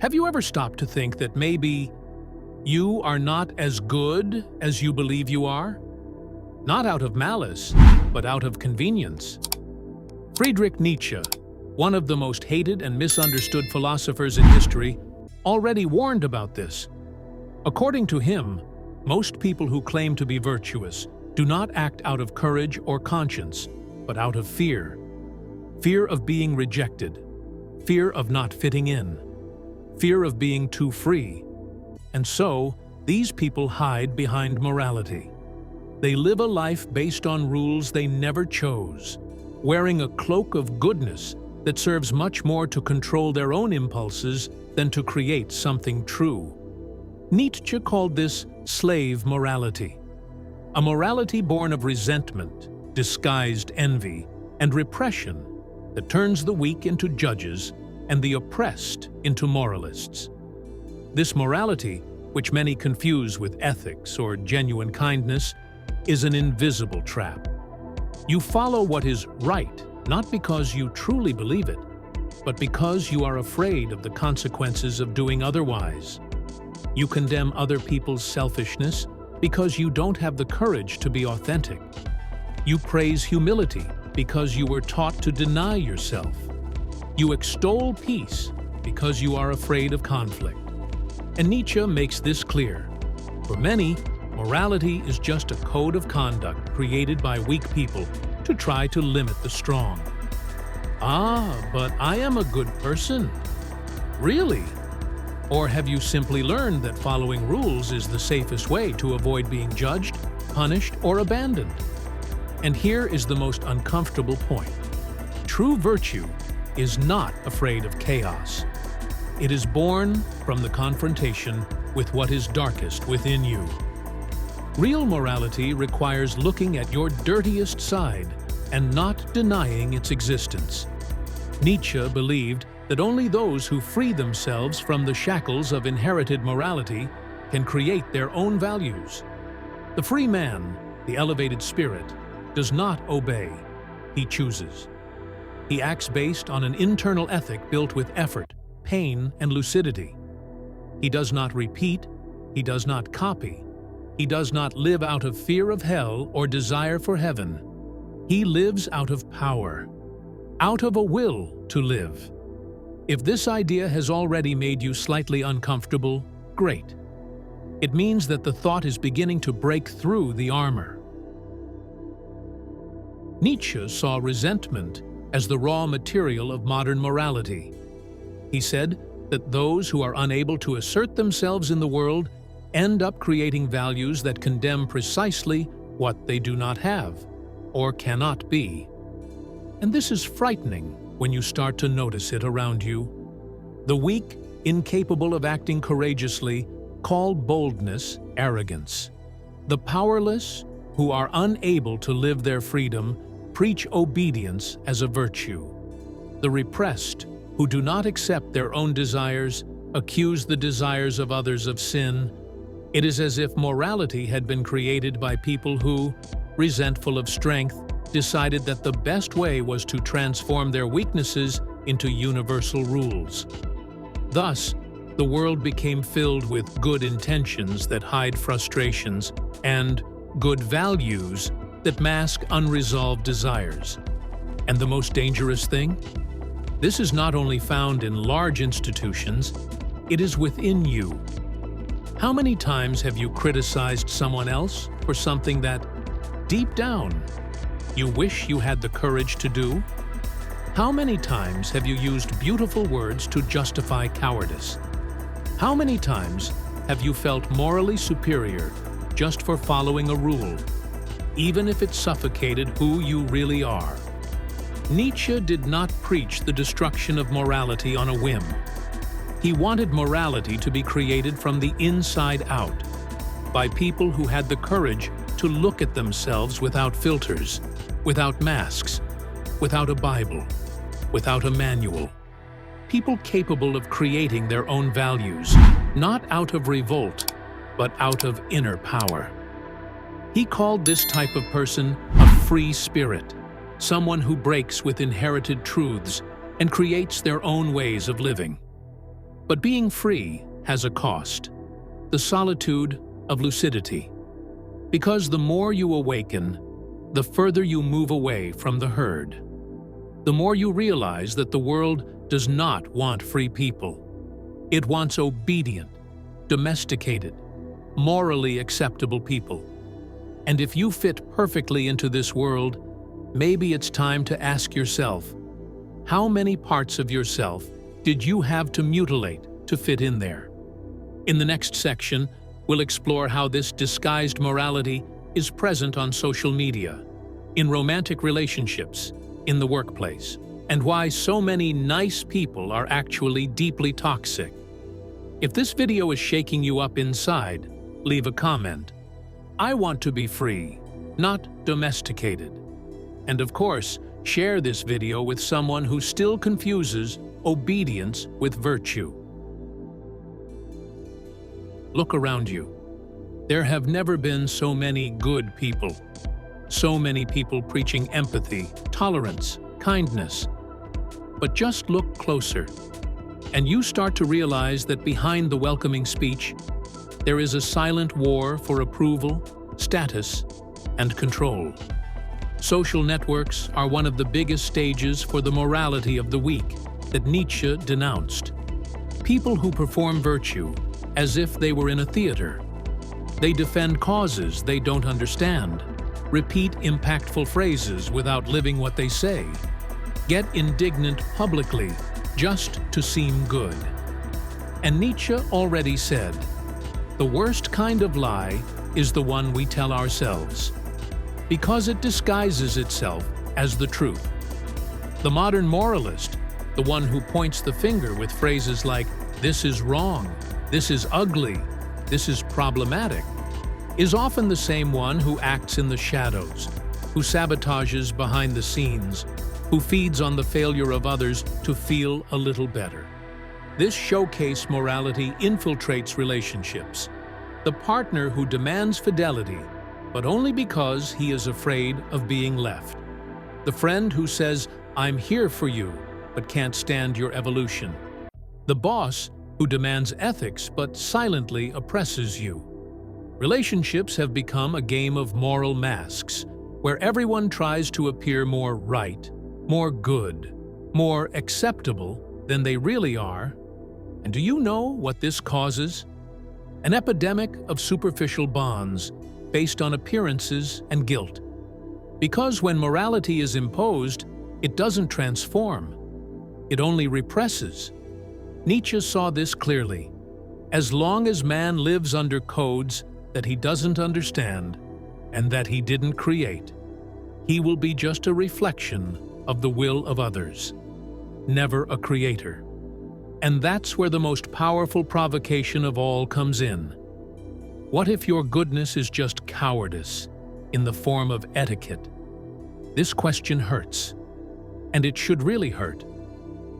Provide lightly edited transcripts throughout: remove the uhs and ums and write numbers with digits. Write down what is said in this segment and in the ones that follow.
Have you ever stopped to think that maybe you are not as good as you believe you are? Not out of malice, but out of convenience. Friedrich Nietzsche, one of the most hated and misunderstood philosophers in history, already warned about this. According to him, most people who claim to be virtuous do not act out of courage or conscience, but out of fear. Fear of being rejected, fear of not fitting in, fear of being too free. And so, these people hide behind morality. They live a life based on rules they never chose, wearing a cloak of goodness that serves much more to control their own impulses than to create something true. Nietzsche called this slave morality, a morality born of resentment, disguised envy, and repression that turns the weak into judges and the oppressed into moralists. This morality, which many confuse with ethics or genuine kindness, is an invisible trap. You follow what is right, not because you truly believe it, but because you are afraid of the consequences of doing otherwise. You condemn other people's selfishness because you don't have the courage to be authentic. You praise humility because you were taught to deny yourself. You extol peace because you are afraid of conflict. And Nietzsche makes this clear. For many, morality is just a code of conduct created by weak people to try to limit the strong. Ah, but I am a good person. Really? Or have you simply learned that following rules is the safest way to avoid being judged, punished, or abandoned? And here is the most uncomfortable point. True virtue is not afraid of chaos. It is born from the confrontation with what is darkest within you. Real morality requires looking at your dirtiest side and not denying its existence. Nietzsche believed that only those who free themselves from the shackles of inherited morality can create their own values. The free man, the elevated spirit, does not obey, he chooses. He acts based on an internal ethic built with effort, pain, and lucidity. He does not repeat, he does not copy, he does not live out of fear of hell or desire for heaven. He lives out of power, out of a will to live. If this idea has already made you slightly uncomfortable, great. It means that the thought is beginning to break through the armor. Nietzsche saw resentment as the raw material of modern morality. He said that those who are unable to assert themselves in the world end up creating values that condemn precisely what they do not have or cannot be. And this is frightening when you start to notice it around you. The weak, incapable of acting courageously, call boldness arrogance. The powerless, who are unable to live their freedom, preach obedience as a virtue. The repressed, who do not accept their own desires, accuse the desires of others of sin. It is as if morality had been created by people who, resentful of strength, decided that the best way was to transform their weaknesses into universal rules. Thus, the world became filled with good intentions that hide frustrations and good values that mask unresolved desires. And the most dangerous thing? This is not only found in large institutions, it is within you. How many times have you criticized someone else for something that, deep down, you wish you had the courage to do? How many times have you used beautiful words to justify cowardice? How many times have you felt morally superior just for following a rule, even if it suffocated who you really are? Nietzsche did not preach the destruction of morality on a whim. He wanted morality to be created from the inside out, by people who had the courage to look at themselves without filters, without masks, without a Bible, without a manual. People capable of creating their own values, not out of revolt, but out of inner power. He called this type of person a free spirit, someone who breaks with inherited truths and creates their own ways of living. But being free has a cost, the solitude of lucidity. Because the more you awaken, the further you move away from the herd. The more you realize that the world does not want free people. It wants obedient, domesticated, morally acceptable people. And if you fit perfectly into this world, maybe it's time to ask yourself, how many parts of yourself did you have to mutilate to fit in there? In the next section, we'll explore how this disguised morality is present on social media, in romantic relationships, in the workplace, and why so many nice people are actually deeply toxic. If this video is shaking you up inside, leave a comment. I want to be free, not domesticated. And of course, share this video with someone who still confuses obedience with virtue. Look around you. There have never been so many good people. So many people preaching empathy, tolerance, kindness. But just look closer, and you start to realize that behind the welcoming speech, there is a silent war for approval, status, and control. Social networks are one of the biggest stages for the morality of the weak that Nietzsche denounced. People who perform virtue as if they were in a theater. They defend causes they don't understand, repeat impactful phrases without living what they say, get indignant publicly just to seem good. And Nietzsche already said, the worst kind of lie is the one we tell ourselves, because it disguises itself as the truth. The modern moralist, the one who points the finger with phrases like, this is wrong, this is ugly, this is problematic, is often the same one who acts in the shadows, who sabotages behind the scenes, who feeds on the failure of others to feel a little better. This showcase morality infiltrates relationships. The partner who demands fidelity, but only because he is afraid of being left. The friend who says, I'm here for you, but can't stand your evolution. The boss who demands ethics but silently oppresses you. Relationships have become a game of moral masks, where everyone tries to appear more right, more good, more acceptable than they really are. And do you know what this causes? An epidemic of superficial bonds based on appearances and guilt. Because when morality is imposed, it doesn't transform. It only represses. Nietzsche saw this clearly. As long as man lives under codes that he doesn't understand and that he didn't create, he will be just a reflection of the will of others, never a creator. And that's where the most powerful provocation of all comes in. What if your goodness is just cowardice in the form of etiquette? This question hurts, and it should really hurt,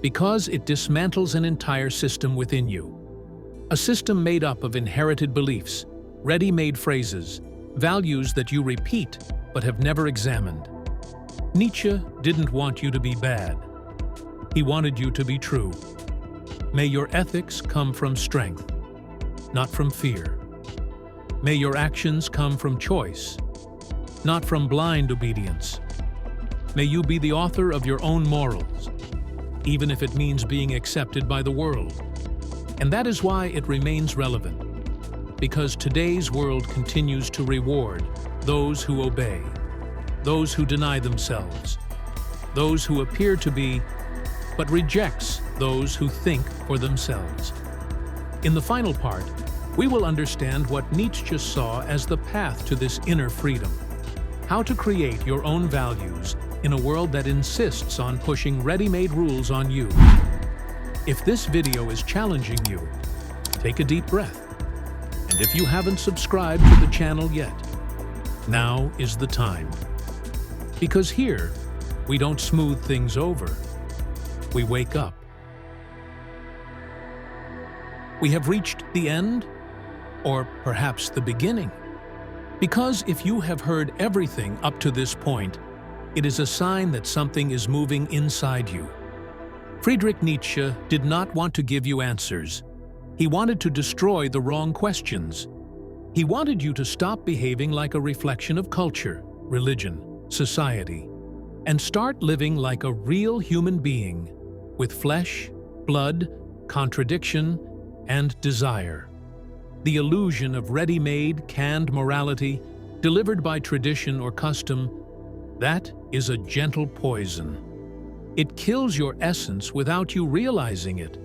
because it dismantles an entire system within you. A system made up of inherited beliefs, ready-made phrases, values that you repeat but have never examined. Nietzsche didn't want you to be bad. He wanted you to be true. May your ethics come from strength, not from fear. May your actions come from choice, not from blind obedience. May you be the author of your own morals, even if it means being accepted by the world. And that is why it remains relevant, because today's world continues to reward those who obey, those who deny themselves, those who appear to be, but rejects those who think for themselves. In the final part, we will understand what Nietzsche saw as the path to this inner freedom, how to create your own values in a world that insists on pushing ready-made rules on you. If this video is challenging you, take a deep breath. And if you haven't subscribed to the channel yet, now is the time. Because here, we don't smooth things over, we wake up. We have reached the end, or perhaps the beginning. Because if you have heard everything up to this point, it is a sign that something is moving inside you. Friedrich Nietzsche did not want to give you answers. He wanted to destroy the wrong questions. He wanted you to stop behaving like a reflection of culture, religion, society, and start living like a real human being, with flesh, blood, contradiction, and desire. The illusion of ready-made, canned morality, delivered by tradition or custom, that is a gentle poison. It kills your essence without you realizing it.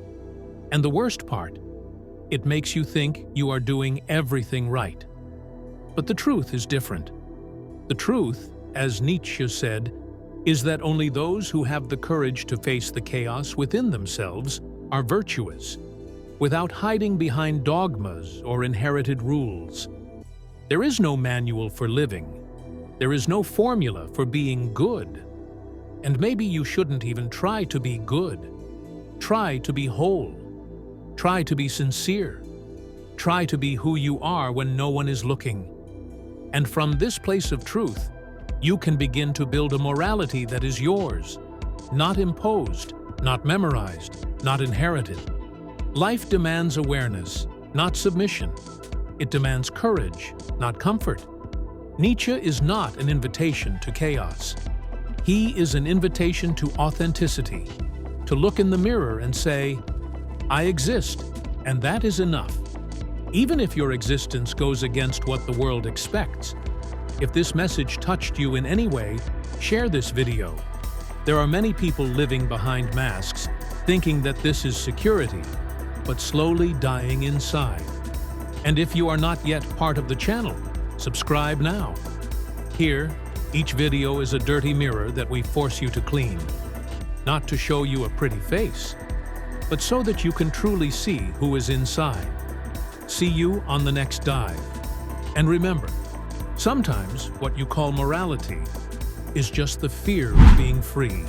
And the worst part, it makes you think you are doing everything right. But the truth is different. The truth, as Nietzsche said, is that only those who have the courage to face the chaos within themselves are virtuous, without hiding behind dogmas or inherited rules. There is no manual for living. There is no formula for being good. And maybe you shouldn't even try to be good. Try to be whole. Try to be sincere. Try to be who you are when no one is looking. And from this place of truth, you can begin to build a morality that is yours, not imposed, not memorized, not inherited. Life demands awareness, not submission. It demands courage, not comfort. Nietzsche is not an invitation to chaos. He is an invitation to authenticity, to look in the mirror and say, I exist, and that is enough. Even if your existence goes against what the world expects. If this message touched you in any way, share this video. There are many people living behind masks, thinking that this is security, but slowly dying inside. And if you are not yet part of the channel, subscribe now. Here, each video is a dirty mirror that we force you to clean. Not to show you a pretty face, but so that you can truly see who is inside. See you on the next dive. And remember, sometimes what you call morality is just the fear of being free.